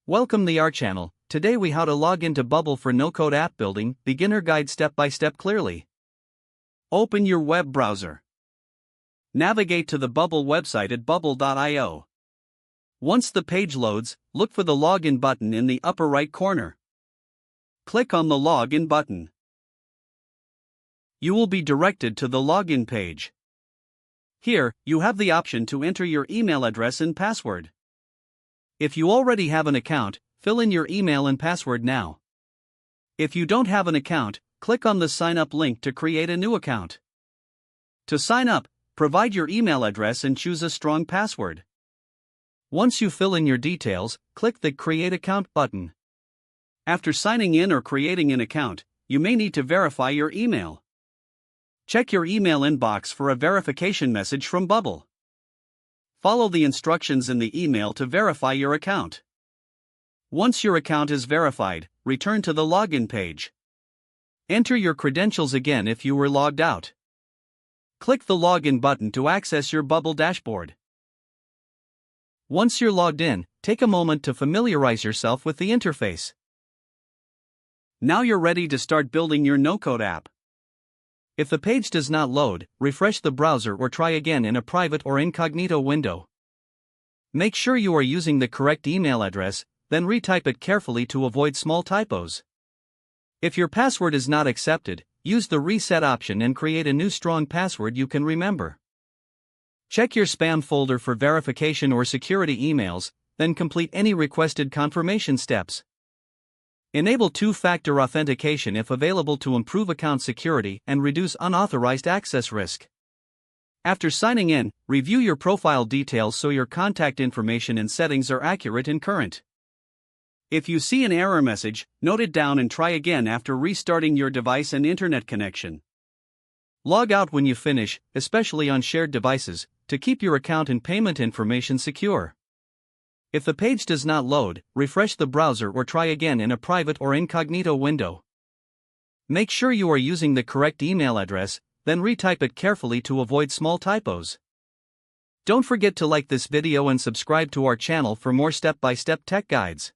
Welcome to our channel. Today we how to log into Bubble for no-code app building, beginner guide step-by-step clearly. Open your web browser. Navigate to the Bubble website at bubble.io. Once the page loads, look for the login button in the upper right corner. Click on the login button. You will be directed to the login page. Here, you have the option to enter your email address and password. If you already have an account, fill in your email and password now. If you don't have an account, click on the sign up link to create a new account. To sign up, provide your email address and choose a strong password. Once you fill in your details, click the Create Account button. After signing in or creating an account, you may need to verify your email. Check your email inbox for a verification message from Bubble. Follow the instructions in the email to verify your account. Once your account is verified, return to the login page. Enter your credentials again if you were logged out. Click the login button to access your Bubble dashboard. Once you're logged in, take a moment to familiarize yourself with the interface. Now you're ready to start building your no-code app. If the page does not load, refresh the browser or try again in a private or incognito window. Make sure you are using the correct email address, then retype it carefully to avoid small typos. If your password is not accepted, use the reset option and create a new strong password you can remember. Check your spam folder for verification or security emails, then complete any requested confirmation steps. Enable two-factor authentication if available to improve account security and reduce unauthorized access risk. After signing in, review your profile details so your contact information and settings are accurate and current. If you see an error message, note it down and try again after restarting your device and internet connection. Log out when you finish, especially on shared devices, to keep your account and payment information secure. If the page does not load, refresh the browser or try again in a private or incognito window. Make sure you are using the correct email address, then retype it carefully to avoid small typos. Don't forget to like this video and subscribe to our channel for more step-by-step tech guides.